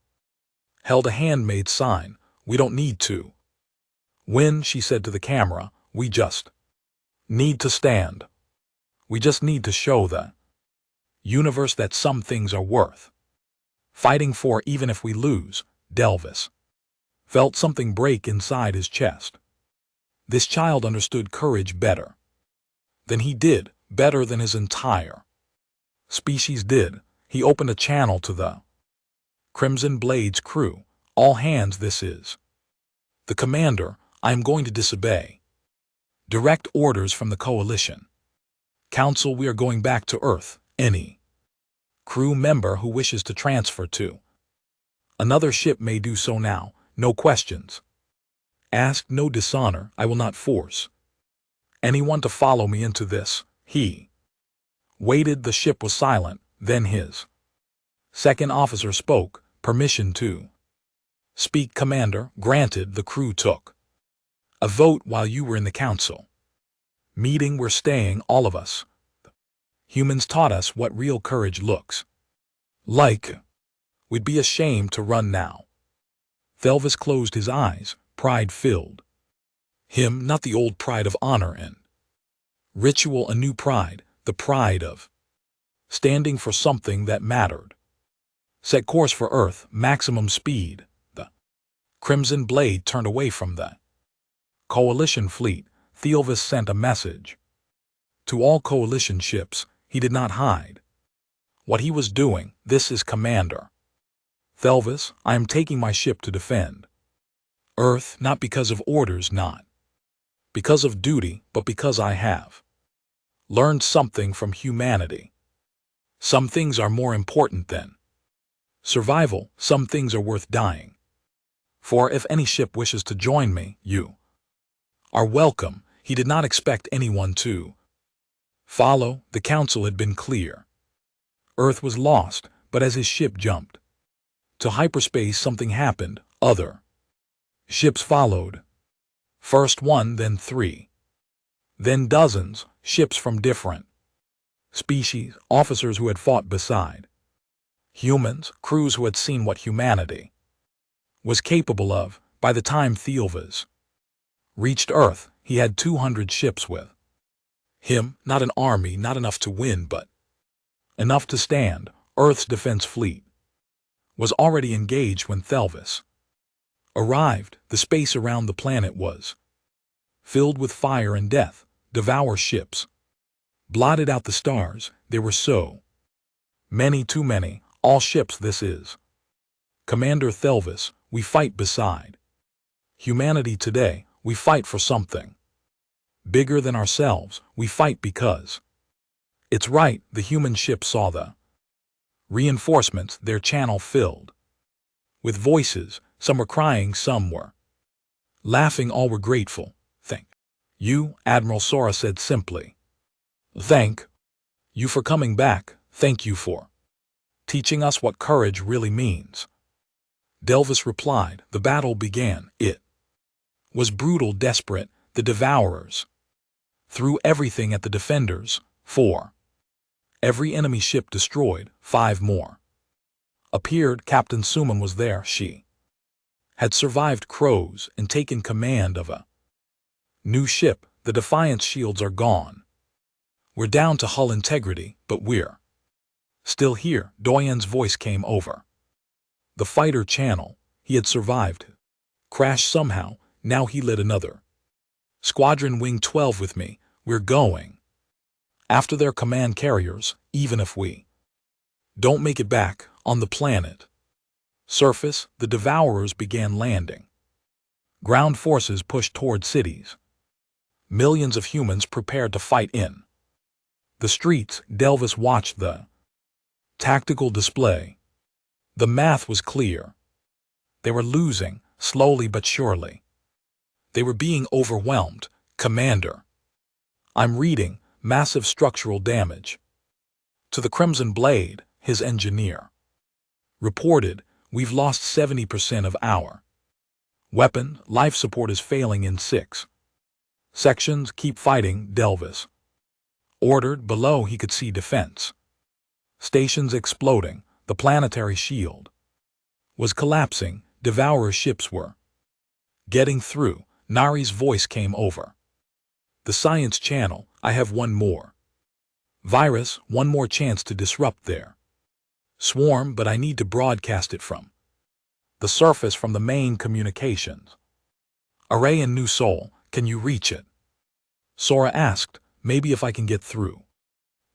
[SPEAKER 1] held a handmade sign. We don't need to win, she said to the camera. We just need to stand. We just need to show the universe that some things are worth fighting for, even if we lose. Delvis felt something break inside his chest. This child understood courage better than he did, better than his entire species did. He opened a channel to the Crimson Blade's crew. All hands, this is the commander. I am going to disobey direct orders from the Coalition Council. We are going back to Earth. Any crew member who wishes to transfer to another ship may do so now. No questions asked, no dishonor. I will not force anyone to follow me into this. He waited. The ship was silent. Then his second officer spoke. Permission to speak, Commander. Granted. The crew took a vote while you were in the council meeting. We're staying, all of us. Humans taught us what real courage looks like. We'd be ashamed to run now. Thelvis closed his eyes. Pride filled him, not the old pride of honor and ritual, a new pride, the pride of standing for something that mattered. Set course for Earth, maximum speed. The Crimson Blade turned away from the Coalition fleet. Thelvis sent a message to all Coalition ships. He did not hide what he was doing. This is Commander Thelvis. I am taking my ship to defend Earth, not because of orders, not because of duty, but because I have learned something from humanity. Some things are more important than survival. Some things are worth dying for. If any ship wishes to join me, you are welcome. He did not expect anyone to follow. The council had been clear. Earth was lost, but as his ship jumped to hyperspace, something happened. Other ships followed. First one, then 3. Then dozens, ships from different species, officers who had fought beside humans, crews who had seen what humanity was capable of. By the time Thelvis reached Earth, he had 200 ships with him. Not an army, not enough to win, but enough to stand. Earth's defense fleet was already engaged when Thelvis arrived. The space around the planet was filled with fire and death. Devour ships blotted out the stars. There were so many, too many. All ships. This is Commander Thelvis. We fight beside humanity today. We fight for something bigger than ourselves. We fight because it's right. The human ship saw the reinforcements, their channel filled with voices. Some were crying, some were laughing, all were grateful. Thank you, Admiral Sora said simply. Thank you for coming back. Thank you for teaching us what courage really means. Delvis replied. The battle began. It was brutal, desperate. The Devourers threw everything at the defenders. 4. Every enemy ship destroyed. 5 more appeared. Captain Suman was there. She had survived crows and taken command of a new ship. The Defiance shields are gone. We're down to hull integrity, but we're still here. Doyen's voice came over the fighter channel. He had survived crash somehow. Now he led another Squadron Wing 12 with me. We're going after their command carriers, even if we Don't make it back on the planet. Surface, the Devourers began landing. Ground forces pushed toward cities. Millions of humans prepared to fight in the streets. Delvis watched the tactical display. The math was clear. They were losing, slowly but surely. They were being overwhelmed. Commander, I'm reading massive structural damage. To the Crimson Blade, his engineer reported, we've lost 70% of our weapon. Life support is failing in 6 sections. Keep fighting, Delvis ordered. Below he could see defense stations exploding. The planetary shield was collapsing. Devourer ships were getting through. Nari's voice came over the science channel. I have one more virus, one more chance to disrupt their swarm, but I need to broadcast it from the surface, from the main communications array in New Sol. Can you reach it? Sora asked. Maybe if I can get through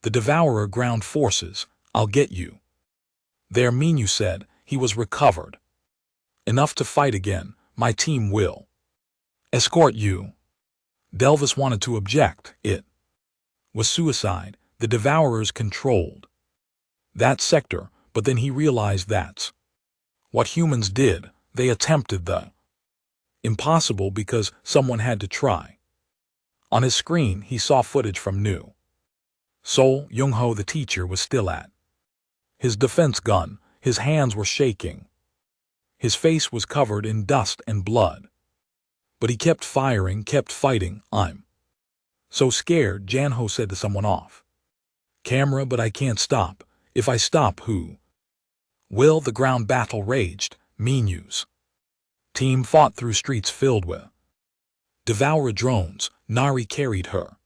[SPEAKER 1] the Devourer ground forces, I'll get you there. Minu said. He was recovered enough to fight again. My team will escort you. Delvis wanted to object. It was suicide. The Devourers controlled that sector, but then he realized that's what humans did. They attempted the impossible because someone had to try. On his screen, he saw footage from New Sol. Young-ho, the teacher, was still at his defense gun. His hands were shaking. His face was covered in dust and blood. But he kept firing, kept fighting. I'm so scared, Janho said to someone off camera, but I can't stop. If I stop, who will? The ground battle raged. Minu's team fought through streets filled with Devourer drones. Nari carried her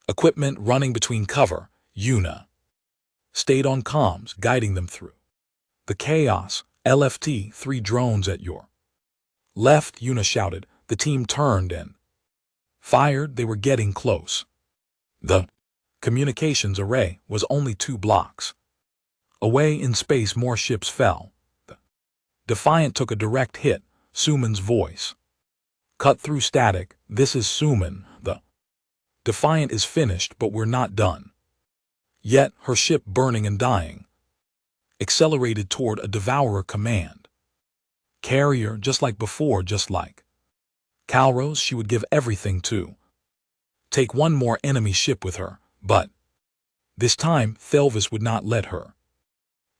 [SPEAKER 1] equipment, running between cover. Yuna stayed on comms, guiding them through the chaos. LFT, 3 drones at your left, Yuna shouted. The team turned and fired. They were getting close. The communications array was only 2 blocks away. In space, more ships fell. The Defiant took a direct hit. Suman's voice cut through static. This is Suman. The Defiant is finished, but we're not done yet. Her ship, burning and dying, accelerated toward a Devourer command carrier. Just like before, just like Calros, she would give everything to take one more enemy ship with her, but this time Thelvis would not let her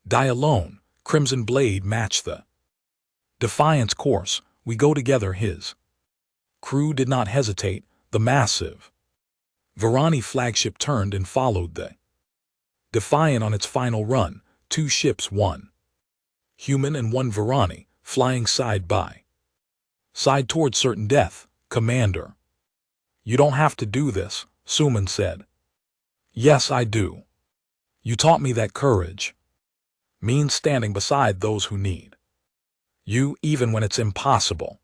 [SPEAKER 1] die alone. Crimson Blade matched the Defiant's course. We go together. His crew did not hesitate. The massive Varani flagship turned and followed the Defiant on its final run. 2 ships, 1 human and 1 Varani, flying side by side toward certain death. Commander, you don't have to do this, Suman said. Yes, I do. You taught me that courage means standing beside those who need you, even when it's impossible.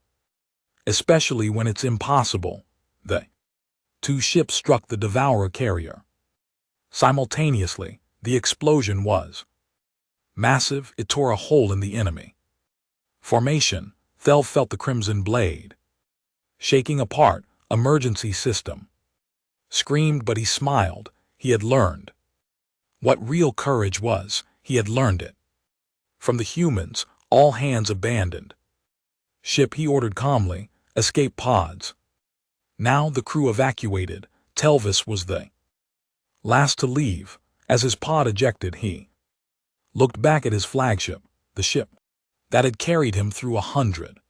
[SPEAKER 1] Especially when it's impossible. The 2 ships struck the Devourer carrier simultaneously. The explosion was massive. It tore a hole in the enemy formation. Thel felt the Crimson Blade shaking apart. Emergency system screamed, but he smiled. He had learned what real courage was. He had learned it from the humans. All hands abandoned ship, he ordered calmly. Escape pods. Now the crew evacuated. Telvis was the last to leave. As his pod ejected, he looked back at his flagship, the ship that had carried him through 100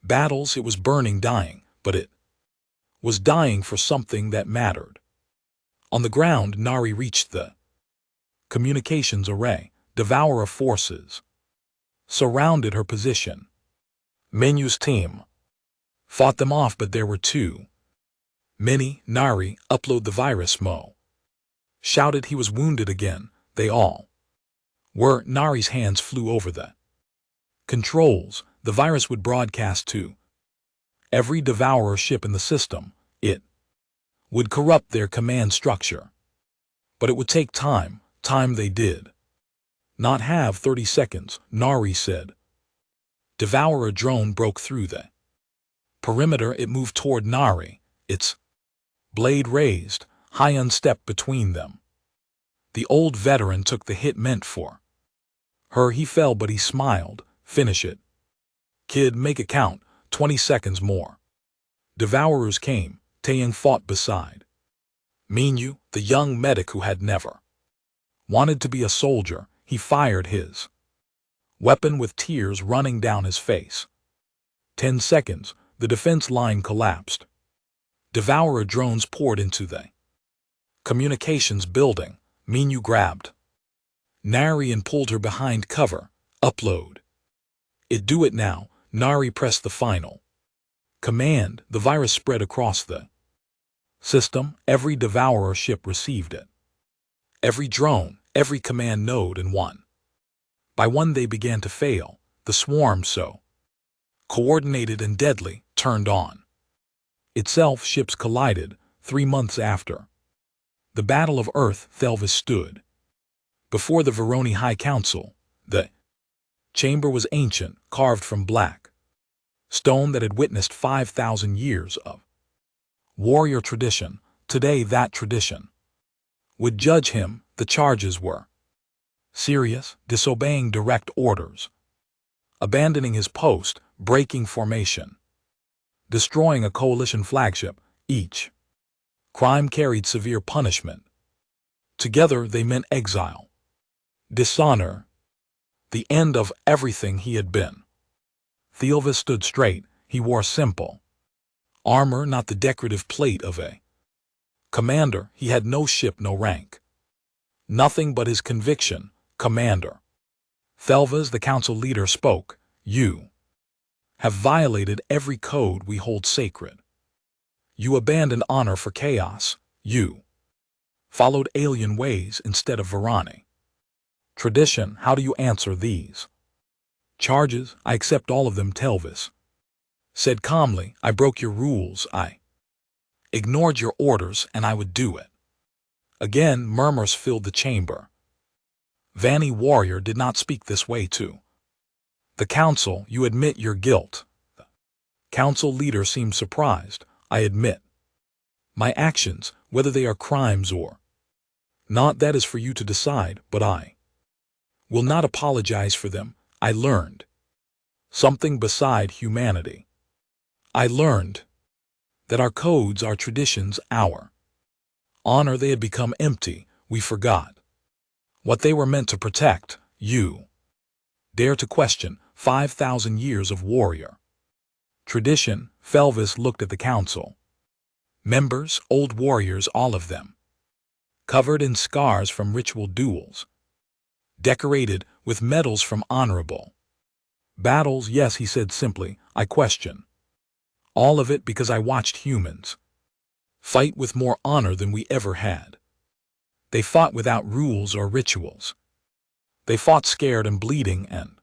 [SPEAKER 1] battles. It was burning, dying, but it was dying for something that mattered. On the ground, Nari reached the communications array. Devourer forces surrounded her position. Minu's team fought them off, but there were too many. Nari, upload the virus, Mo shouted. He was wounded again. They all were. Nari's hands flew over the controls. The virus would broadcast to every Devourer ship in the system. It would corrupt their command structure. But it would take time. Time they did Not have 30 seconds, Nari said. Devourer drone broke through the perimeter. It moved toward Nari, its blade raised, high unstepped between them. The old veteran took the hit meant for her. He fell, but he smiled. Finish it. Kid, make it count. 20 seconds more. Devourers came. Taeyang fought beside Minyu, the young medic who had never wanted to be a soldier. He fired his weapon with tears running down his face. 10 seconds, the defense line collapsed. Devourer drones poured into the communications building. Minyu grabbed Nari and pulled her behind cover. Upload. Do it now. Nari pressed the final command. The virus spread across the system. Every Devourer ship received it. Every drone, every command node, and one by one they began to fail. The swarm, so coordinated and deadly, turned on itself. Ships collided. 3 months after the Battle of Earth, Thelvis stood before the Veroni High Council. The chamber was ancient, carved from black stone that had witnessed 5,000 years of warrior tradition. Today that tradition would judge him. The charges were serious: disobeying direct orders, abandoning his post, breaking formation, destroying a coalition flagship. Each crime carried severe punishment. Together they meant exile, dishonor, the end of everything he had been. Thelvis stood straight. He wore simple armor, not the decorative plate of a commander. He had no ship, no rank, nothing but his conviction. Commander Thelvis, the council leader, spoke. You have violated every code we hold sacred. You abandoned honor for chaos. You followed alien ways instead of Verani tradition. How do you answer these charges? I accept all of them, Thelvis said calmly. I broke your rules. I ignored your orders, and I would do it again. Murmurs filled the chamber. Vanny warrior did not speak this way to the council. You admit your guilt. The council leader seemed surprised. I admit my actions, whether they are crimes or not, that is for you to decide, but I will not apologize for them. I learned something beside humanity. I learned that our codes, our traditions, our honor, they had become empty. We forgot what they were meant to protect. You dare to question 5,000 years of warrior tradition. Thelvis looked at the council members, old warriors, all of them covered in scars from ritual duels, decorated with medals from honorable battles. Yes, he said simply, I question all of it because I watched humans fight with more honor than we ever had. They fought without rules or rituals. They fought scared and bleeding and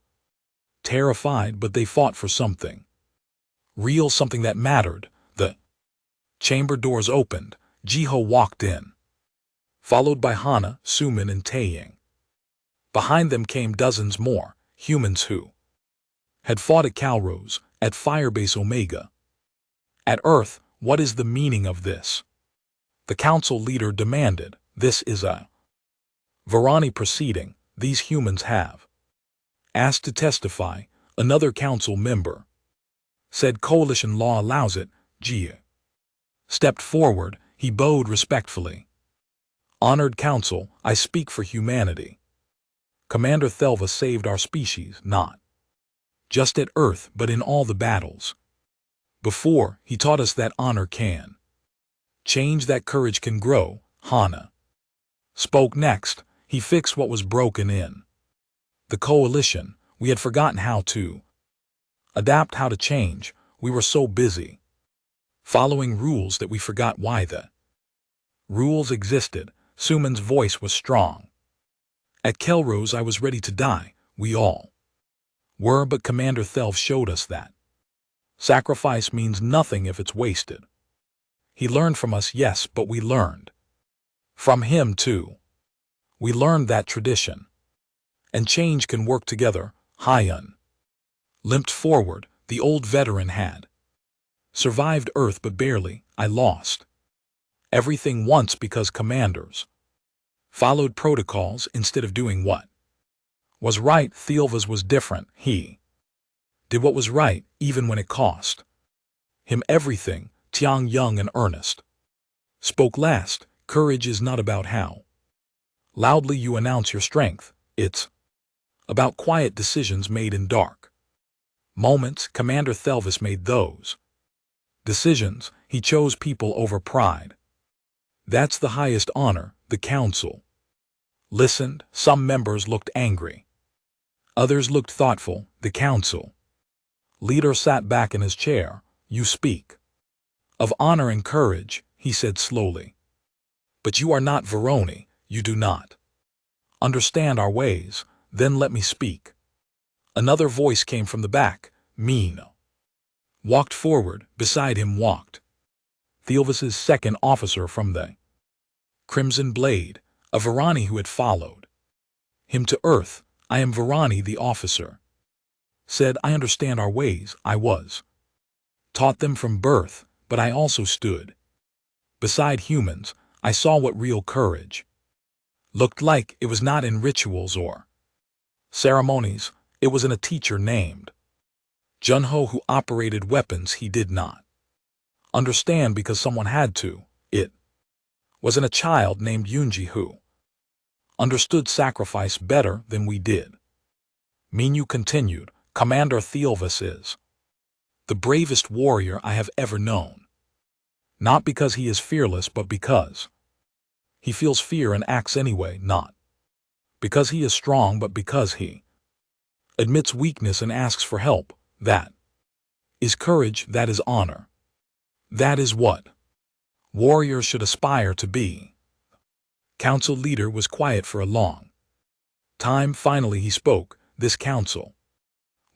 [SPEAKER 1] terrified, but they fought for something real, something that mattered. The chamber doors opened. Jiho walked in, followed by Hana, Sumin, and Taeyang. Behind them came dozens more, humans who had fought at Calrose, at Firebase Omega. At Earth, what is the meaning of this? The council leader demanded. This is a Verani proceeding. These humans have asked to testify. Another council member said coalition law allows it. Jia stepped forward. He bowed respectfully. Honored council, I speak for humanity. Commander Thelva saved our species, not just at Earth, but in all the battles before. He taught us that honor can change, that courage can grow. Hana spoke next. He fixed what was broken in the coalition. We had forgotten how to adapt, how to change. We were so busy following rules that we forgot why the rules existed. Suman's voice was strong. At Kelrose I was ready to die. We all were, but Commander Thelv showed us that sacrifice means nothing if it's wasted. He learned from us, yes, but we learned from him too. We learned that tradition And change can work together, Hyun. Limped forward, the old veteran had. Survived Earth but barely, I lost. Everything once because commanders followed protocols instead of doing what was right. Theelvas was different. He did what was right, even when it cost him everything. Tiang, young and earnest, spoke last. Courage is not about how loudly you announce your strength. It's about quiet decisions made in dark moments. Commander Thelvis made those decisions. He chose people over pride. That's the highest honor. The council listened. Some members looked angry. Others looked thoughtful. The council leader sat back in his chair. You speak of honor and courage, he said slowly. But you are not Varoni. You do not understand our ways. Then let me speak. Another voice came from the back. Min walked forward. Beside him walked Theelvis's second officer from the Crimson Blade, a Varani who had followed him to Earth. I am Varani, the officer said. I understand our ways. I was taught them from birth, but I also stood beside humans. I saw what real courage looked like. It was not in rituals or ceremonies. It was in a teacher named Junho who operated weapons he did not understand because someone had to. It was in a child named Yunji who understood sacrifice better than we did. Minyu continued. Commander Theelvis is the bravest warrior I have ever known. Not because he is fearless, but because he feels fear and acts anyway. Not because he is strong, but because he admits weakness and asks for help. That is courage. That is honor. That is what warriors should aspire to be. Council leader was quiet for a long time. Finally he spoke. This council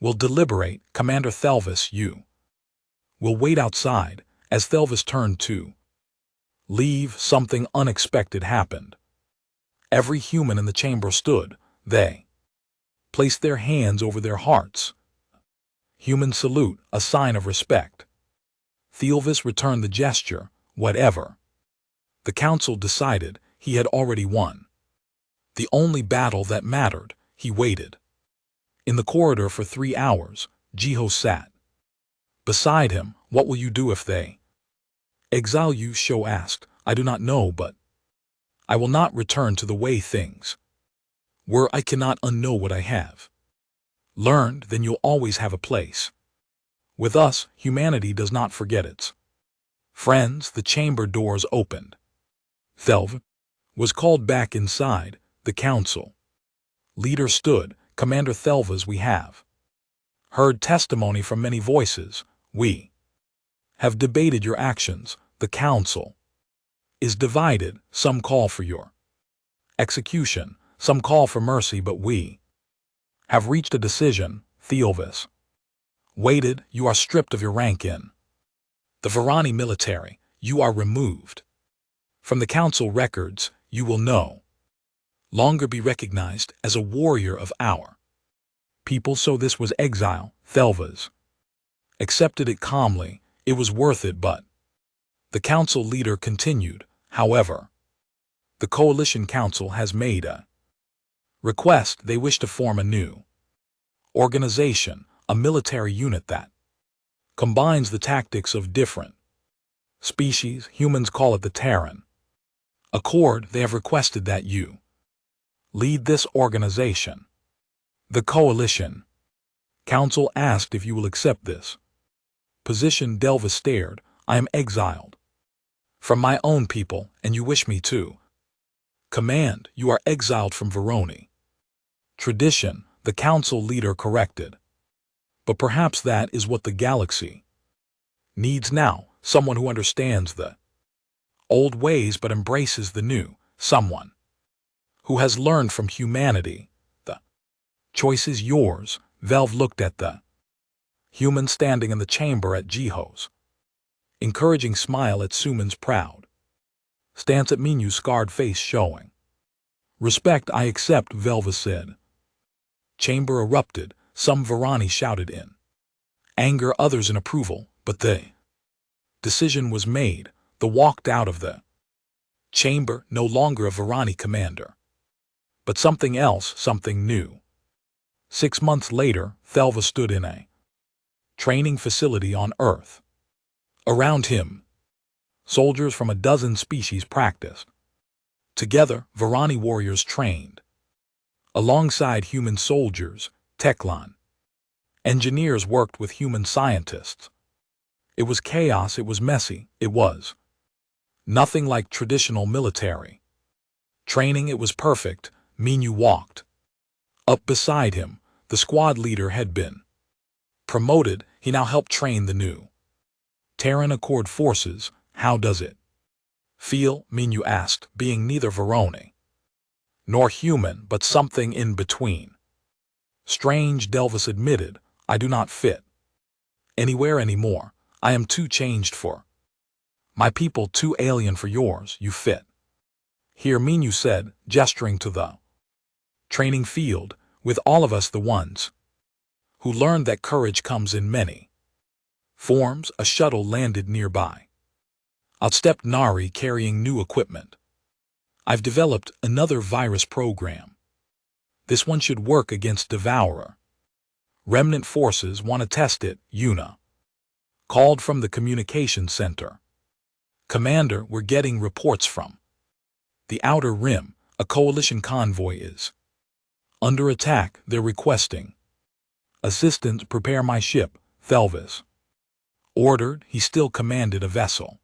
[SPEAKER 1] will deliberate. Commander Thelvis, you will wait outside. As Thelvis turned to leave, something unexpected happened. Every human in the chamber stood. They placed their hands over their hearts. Human salute, a sign of respect. Theelvis returned the gesture. Whatever the council decided, he had already won the only battle that mattered. He waited in the corridor for 3 hours. Jiho sat beside him. What will you do if they exile you? Sho asked. I do not know, but I will not return to the way things were. I cannot unknow what I have learned. Then you'll always have a place with us. Humanity does not forget its friends. The chamber doors opened. Thelv was called back inside. The council leader stood. Commander Thelvas, we have heard testimony from many voices. We have debated your actions. The council is divided. Some call for your execution. Some call for mercy, but we have reached a decision. Theelvis waited. You are stripped of your rank in the Varani military. You are removed from the council records. You will no longer be recognized as a warrior of our people. So this was exile. Thelvas accepted it calmly. It was worth it, but the council leader continued. However, the coalition council has made a request. They wish to form a new organization, a military unit that combines the tactics of different species. Humans call it the Terran Accord. They have requested that you lead this organization. The coalition council asked if you will accept this position. Delva stared. I am exiled from my own people, and you wish me to command. You are exiled from Varoni tradition, the council leader corrected. But perhaps that is what the galaxy needs now. Someone who understands the old ways but embraces the new. Someone who has learned from humanity. The choice is yours. Velv looked at the human standing in the chamber, at Jiho's encouraging smile, at Suman's proud stance, at Minyu's scarred face showing respect. I accept, Velva said. Chamber erupted, some Varani shouted in anger, others in approval, but the decision was made. The walked out of the chamber, no longer a Varani commander, but something else, something new. 6 months later, Thelva stood in a training facility on Earth. Around him, soldiers from a dozen species practiced. Together, Varani warriors trained. Alongside human soldiers, Teclan engineers worked with human scientists. It was chaos, it was messy, it was nothing like traditional military training. It was perfect. Minyu walked up beside him. The squad leader had been promoted. He now helped train the new Terran Accord forces. How does it feel? Minyu asked, being neither Varani nor human, but something in between. Strange, Delvis admitted. I do not fit anywhere anymore. I am too changed for my people, too alien for yours. You fit here, Minyu said, gesturing to the training field, with all of us, the ones who learned that courage comes in many forms. A shuttle landed nearby. Out stepped Nari carrying new equipment. I've developed another virus program. This one should work against Devourer. Remnant forces want to test it, Yuna called from the communications center. Commander, we're getting reports from the Outer Rim. A coalition convoy is under attack. They're requesting assistance. Prepare my ship, Thelvis ordered. He still commanded a vessel.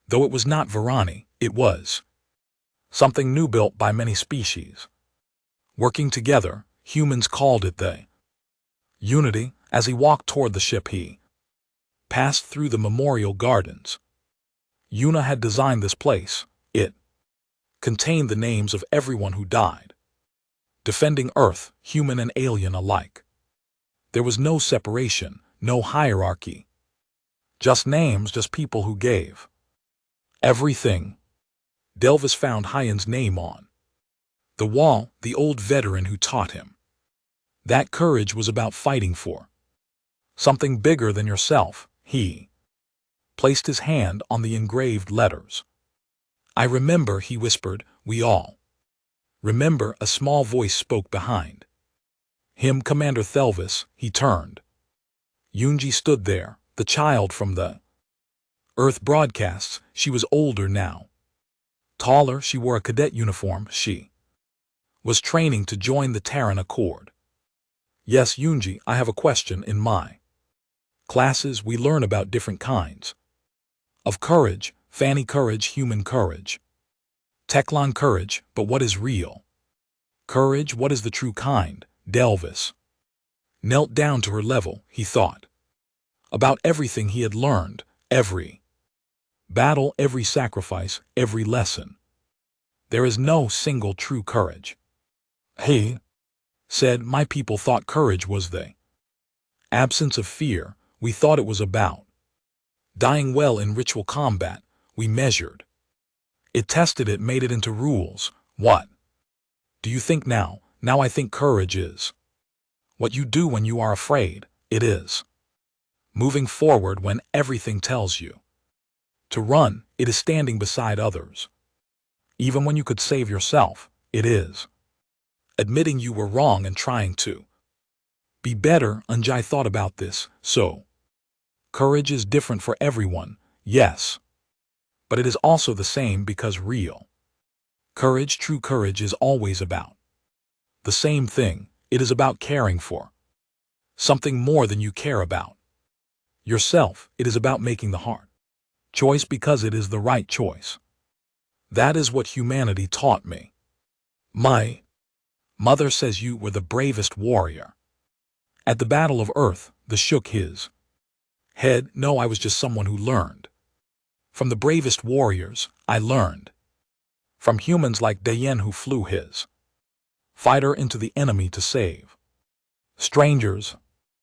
[SPEAKER 1] Though it was not Varani, it was something new built by many species. Working together, humans called it the Unity. As he walked toward the ship, he passed through the memorial gardens. Yuna had designed this place. It contained the names of everyone who died, defending Earth, human and alien alike. There was no separation, no hierarchy. Just names, just people who gave everything. Delvis found Hyan's name on the wall, the old veteran who taught him that courage was about fighting for something bigger than yourself. He placed his hand on the engraved letters. I remember, he whispered. We all remember. A small voice spoke behind him. Commander Thelvis. He turned. Yunji stood there, the child from the Earth broadcasts. She was older now, taller. She wore a cadet uniform. She was training to join the Terran Accord. Yes, Yunji, I have a question. In my classes, we learn about different kinds of courage. Fanny courage, human courage, Teclan courage, but what is real courage? What is the true kind? Delvis knelt down to her level. He thought about everything he had learned, every battle, every sacrifice, every lesson. There is no single true courage. He said, my people thought courage was the absence of fear. We thought it was about dying well in ritual combat. We measured it, tested it, made it into rules. What do you think now? Now I think courage is what you do when you are afraid. It is moving forward when everything tells you to run. It is standing beside others even when you could save yourself. It is admitting you were wrong and trying to be better. Anjay thought about this. So courage is different for everyone, yes, but it is also the same, because real courage, true courage, is always about the same thing. It is about caring for something more than you care about yourself. It is about making the hard choice because it is the right choice. That is what humanity taught me. My mother says you were the bravest warrior at the Battle of Earth. The shook his head. No, I was just someone who learned from the bravest warriors. I learned from humans like Dayen, who flew his fighter into the enemy to save strangers.